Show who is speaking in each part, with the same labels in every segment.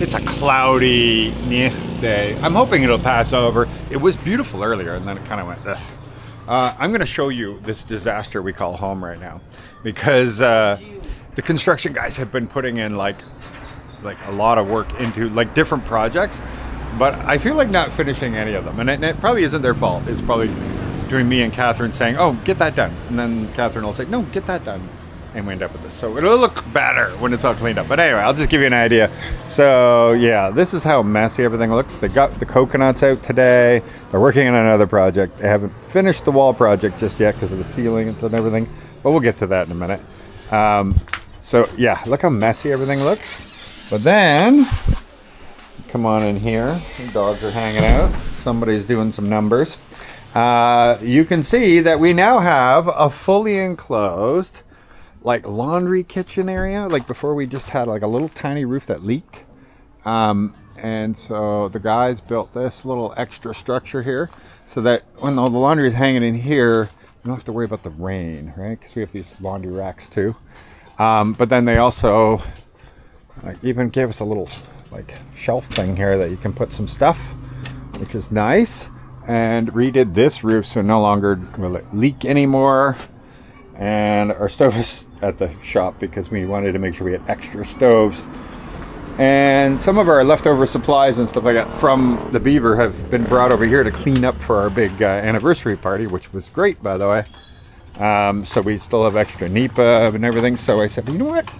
Speaker 1: It's a cloudy day. I'm hoping it'll pass over. It was beautiful earlier, and then it kind of went this. I'm going to show you this disaster we call home right now, because the construction guys have been putting in like a lot of work into like different projects, but I feel like not finishing any of them, and it probably isn't their fault. It's probably between me and Catherine saying, "Oh, get that done," and then Catherine will say, "No, get that done." And we end up with this. So it'll look better when it's all cleaned up. But anyway, I'll just give you an idea. So yeah, this is how messy everything looks. They got the coconuts out today. They're working on another project. They haven't finished the wall project just yet because of the ceiling and everything. But we'll get to that in a minute. So yeah, look how messy everything looks. But then, come on in here. The dogs are hanging out. Somebody's doing some numbers. You can see that we now have a fully enclosed like laundry kitchen area. Like before we just had like a little tiny roof that leaked, and so the guys built this little extra structure here so that when all the laundry is hanging in here, you don't have to worry about the rain, right? Because we have these laundry racks too, but then they also like even gave us a little like shelf thing here that you can put some stuff, which is nice, and redid this roof so no longer will it leak anymore. And our stove is at the shop because we wanted to make sure we had extra stoves. And some of our leftover supplies and stuff like that from the Beaver have been brought over here to clean up for our big anniversary party, which was great, by the way. So we still have extra NEPA and everything. So I said, well, you know what?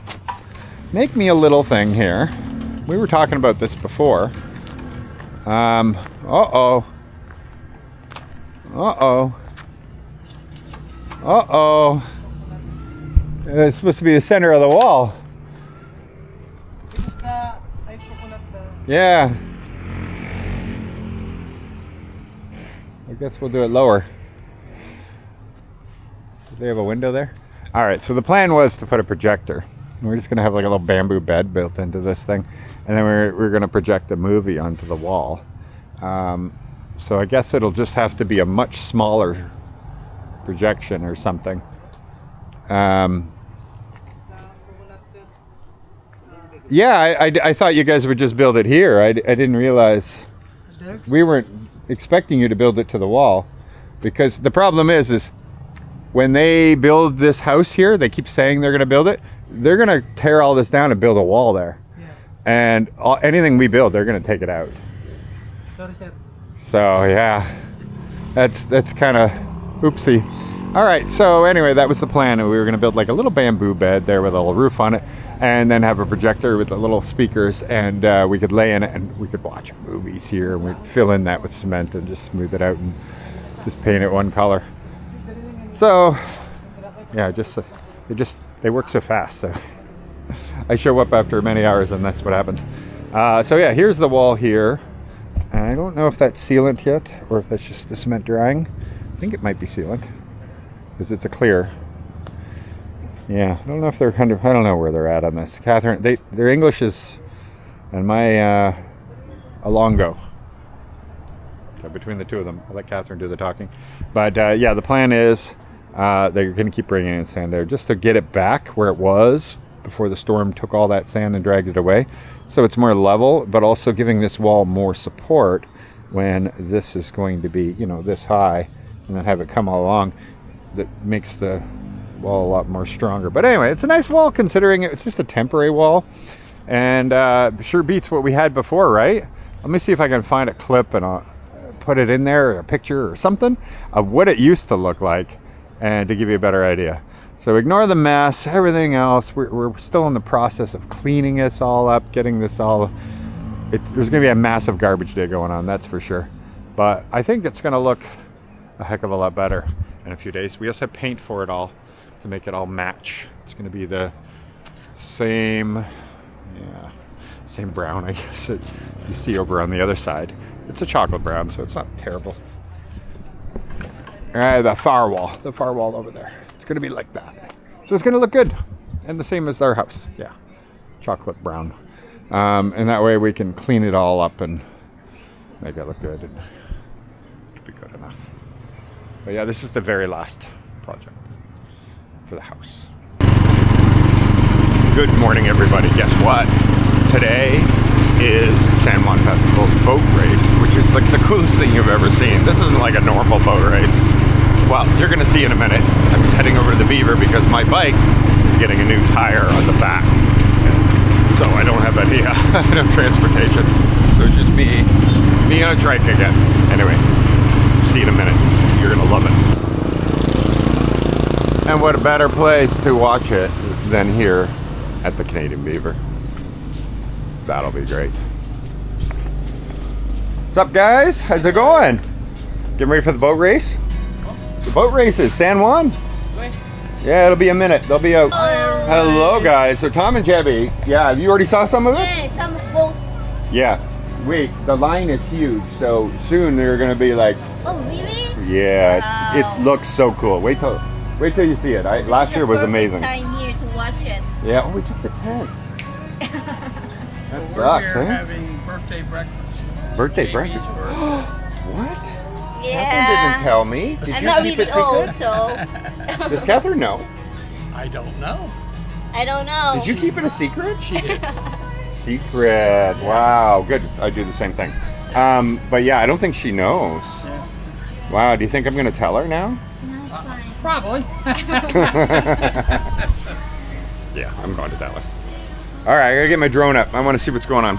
Speaker 1: Make me a little thing here. We were talking about this before. Uh-oh. It's supposed to be the center of the wall. Yeah. I guess we'll do it lower. Do they have a window there? All right, so the plan was to put a projector. We're just going to have like a little bamboo bed built into this thing. And then we're going to project a movie onto the wall. So I guess it'll just have to be a much smaller projection or something. Yeah, I thought you guys would just build it here. I didn't realize we weren't expecting you to build it to the wall, because the problem is when they build this house here, they keep saying they're going to build it. They're going to tear all this down and build a wall there. Yeah. And anything we build, they're going to take it out. Sorry, sir. So yeah, that's kind of oopsie. All right, so anyway, that was the plan. We were going to build like a little bamboo bed there with a little roof on it, and then have a projector with the little speakers, and we could lay in it and we could watch movies here, and we'd fill in that with cement and just smooth it out and just paint it one color. So yeah, they work so fast. So I show up after many hours and that's what happens. So yeah, here's the wall here. And I don't know if that's sealant yet or if that's just the cement drying. I think it might be sealant because it's a clear. Yeah, I don't know if they're I don't know where they're at on this. Catherine, their English is, and my a long go. So between the two of them, I'll let Catherine do the talking. But yeah, the plan is they're going to keep bringing in sand there just to get it back where it was before the storm took all that sand and dragged it away. So it's more level, but also giving this wall more support when this is going to be, this high, and then have it come all along. That makes the wall a lot more stronger. But anyway, it's a nice wall considering it's just a temporary wall, and sure beats what we had before, right? Let me see if I can find a clip and I'll put it in there, or a picture or something of what it used to look like, and to give you a better idea. So ignore the mess, everything else. We're still in the process of cleaning this all up, getting this all. There's going to be a massive garbage day going on, that's for sure. But I think it's going to look a heck of a lot better in a few days. We also have paint for it all to make it all match. It's going to be the same brown, I guess, that you see over on the other side. It's a chocolate brown, so it's not terrible. The far wall over there. It's going to be like that. So it's going to look good. And the same as our house. Yeah. Chocolate brown. And that way we can clean it all up and make it look good. And it'll be good enough. But yeah, this is the very last project for the house. Good morning, everybody. Guess what? Today is San Juan Festival's boat race, which is like the coolest thing you've ever seen. This isn't like a normal boat race. Well, you're gonna see in a minute. I'm just heading over to the Beaver because my bike is getting a new tire on the back. So I don't have any transportation. So it's just me on a trike again. Anyway, see you in a minute. You're gonna love it. And what a better place to watch it than here at the Canadian Beaver. That'll be great. What's up, guys? How's it going? Getting ready for the boat race? The boat race is San Juan? Yeah, it'll be a minute. They'll be out. Hello, guys. So Tom and Jebby, yeah, you already saw some of it?
Speaker 2: Yeah, some boats.
Speaker 1: Yeah. Wait, the line is huge, so soon they're gonna be like.
Speaker 2: Oh, really?
Speaker 1: Yeah,
Speaker 2: Wow.
Speaker 1: it looks so cool. Wait till you see it.
Speaker 2: So
Speaker 1: Last year was amazing.
Speaker 2: Time here to watch it.
Speaker 1: Yeah. Oh, we took the tent. That
Speaker 3: We're
Speaker 1: sucks,
Speaker 3: here
Speaker 1: eh?
Speaker 3: having birthday breakfast.
Speaker 1: Birthday
Speaker 3: JB's
Speaker 1: breakfast.
Speaker 3: birthday.
Speaker 1: What?
Speaker 2: Yeah.
Speaker 1: Catherine didn't tell me. Did
Speaker 2: I'm
Speaker 1: you
Speaker 2: not
Speaker 1: keep
Speaker 2: really
Speaker 1: it secret?
Speaker 2: old, so
Speaker 1: Does Catherine know?
Speaker 3: I don't know.
Speaker 2: I don't know.
Speaker 1: Did you keep it a secret?
Speaker 3: She did.
Speaker 1: Secret. Wow. Good. I do the same thing. But yeah, I don't think she knows.
Speaker 3: Yeah.
Speaker 1: Wow. Do you think I'm gonna tell her now?
Speaker 2: No, it's fine.
Speaker 3: Probably.
Speaker 1: Yeah, I'm going to tell her. All right, I gotta get my drone up. I want to see what's going on.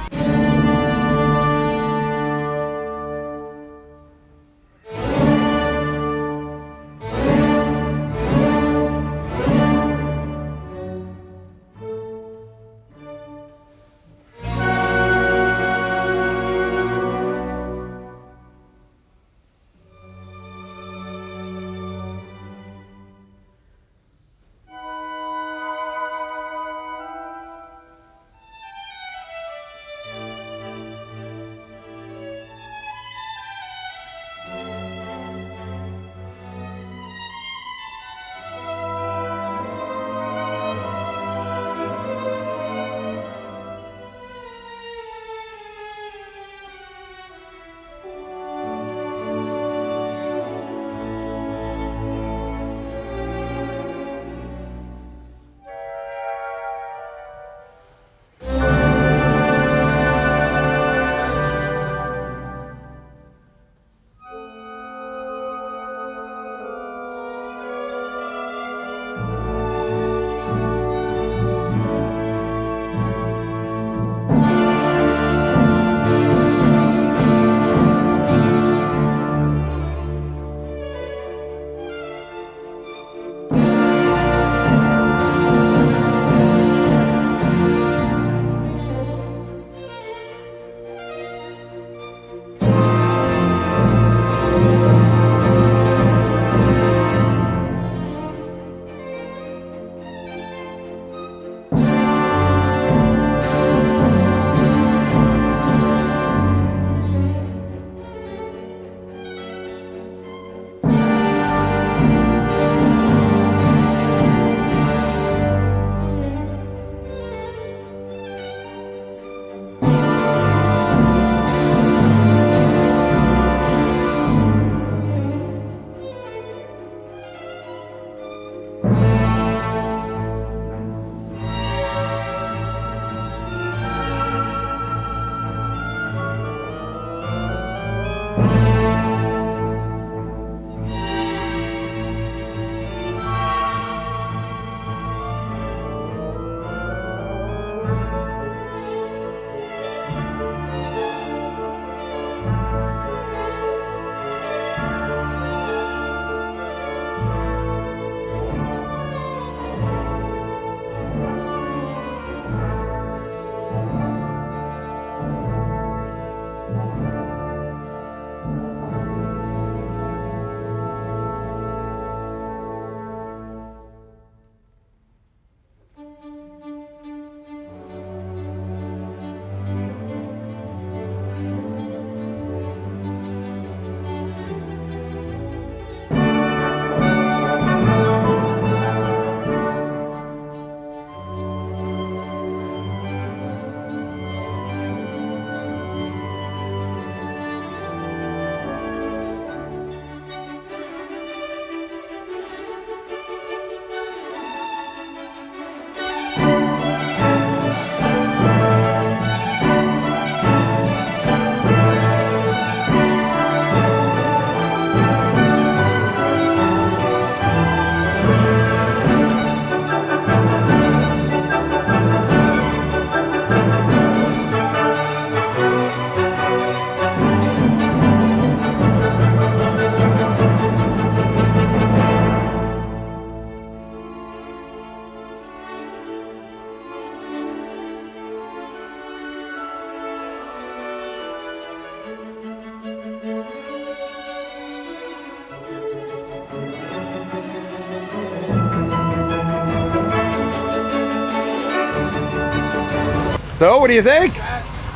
Speaker 1: So, what do you think?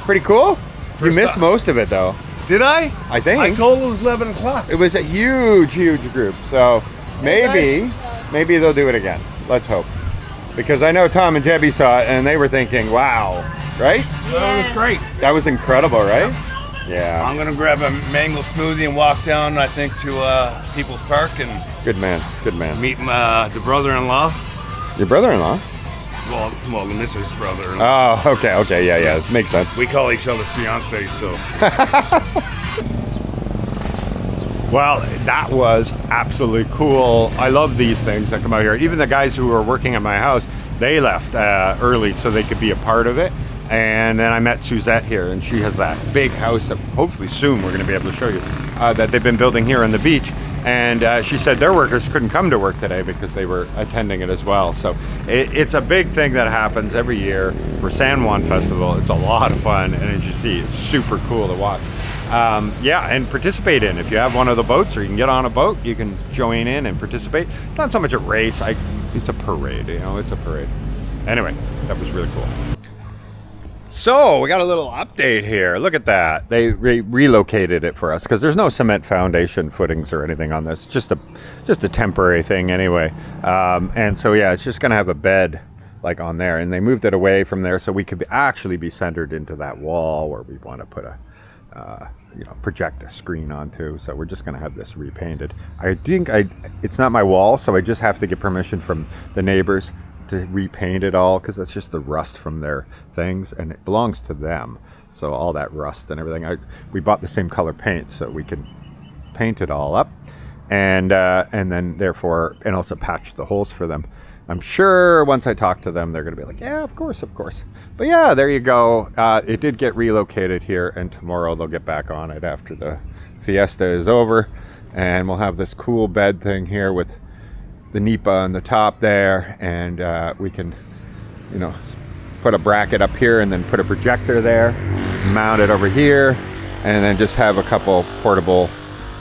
Speaker 1: Pretty cool? You missed
Speaker 4: some-
Speaker 1: most of it though.
Speaker 4: Did I?
Speaker 1: I think.
Speaker 4: I told it was 11 o'clock.
Speaker 1: It was a huge group. So maybe they'll do it again. Let's hope. Because I know Tom and Debbie saw it and they were thinking, wow, right?
Speaker 4: That was great.
Speaker 1: That was incredible, right? Yeah.
Speaker 4: I'm gonna grab a mango smoothie and walk down, I think, to People's Park and
Speaker 1: Good man. Good man.
Speaker 4: meet the brother-in-law.
Speaker 1: Your brother-in-law?
Speaker 4: Well, the missus' brother-in-law.
Speaker 1: Oh, okay. Yeah. Makes sense.
Speaker 4: We call each other fiancés, so.
Speaker 1: Well, that was absolutely cool. I love these things that come out here. Even the guys who were working at my house, they left early so they could be a part of it. And then I met Suzette here, and she has that big house that hopefully soon we're going to be able to show you that they've been building here on the beach. And she said their workers couldn't come to work today because they were attending it as well. So it's a big thing that happens every year for San Juan Festival. It's a lot of fun, and as you see, it's super cool to watch. Yeah, and participate in. If you have one of the boats or you can get on a boat, you can join in and participate. It's not so much a race, it's a parade, it's a parade. Anyway, that was really cool. So we got a little update here. Look at that. They relocated it for us because there's no cement foundation footings or anything on this. Just a temporary thing anyway. And so yeah, it's just gonna have a bed like on there, and they moved it away from there so we could actually be centered into that wall where we want to put a project a screen onto. So we're just going to have this repainted. I think it's not my wall, so I just have to get permission from the neighbors to repaint it all because that's just the rust from their things, and it belongs to them. So all that rust and everything, we bought the same color paint so we can paint it all up, and then therefore, and also patch the holes for them. I'm sure once I talk to them, they're going to be like, yeah, of course. But yeah, there you go. It did get relocated here, and tomorrow they'll get back on it after the fiesta is over. And we'll have this cool bed thing here with the Nipa on the top there. And we can, put a bracket up here and then put a projector there, mount it over here, and then just have a couple portable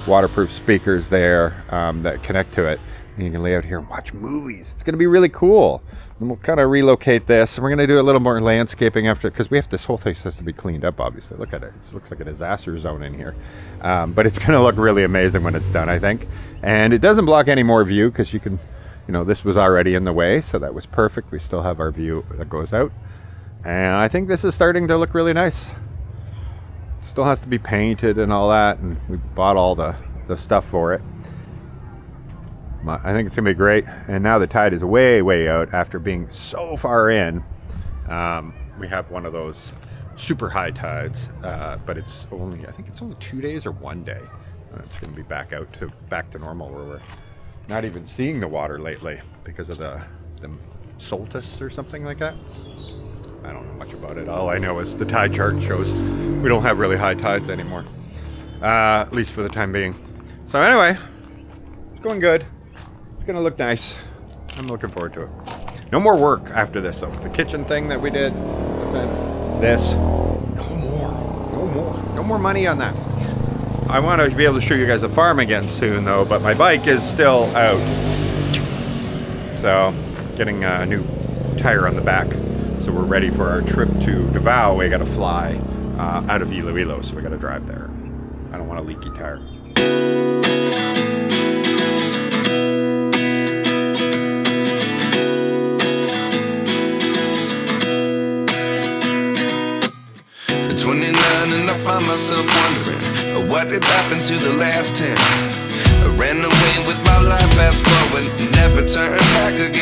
Speaker 1: waterproof speakers there that connect to it. And you can lay out here and watch movies. It's going to be really cool. And we'll kind of relocate this. And we're going to do a little more landscaping after, because this whole place has to be cleaned up, obviously. Look at it. It looks like a disaster zone in here. But it's going to look really amazing when it's done, I think. And it doesn't block any more view because you can, this was already in the way. So that was perfect. We still have our view that goes out. And I think this is starting to look really nice. Still has to be painted and all that. And we bought all the stuff for it. I think it's gonna be great, and now the tide is way out after being so far in. We have one of those super high tides, but it's only, I think it's only 2 days or 1 day. It's gonna be back to normal, where we're not even seeing the water lately because of the solstice or something like that. I don't know much about it. All I know is the tide chart shows we don't have really high tides anymore, at least for the time being. So anyway, it's going good. It's gonna look nice. I'm looking forward to it. No more work after this though. The kitchen thing that we did, this, no more money on that. I want to be able to show you guys the farm again soon though, but my bike is still out. So getting a new tire on the back. So we're ready for our trip to Davao. We gotta fly out of Iloilo, so we gotta drive there. I don't want a leaky tire.
Speaker 5: And I find myself wondering what did happen to the last 10. I ran away with my life, fast forward, never turn back again.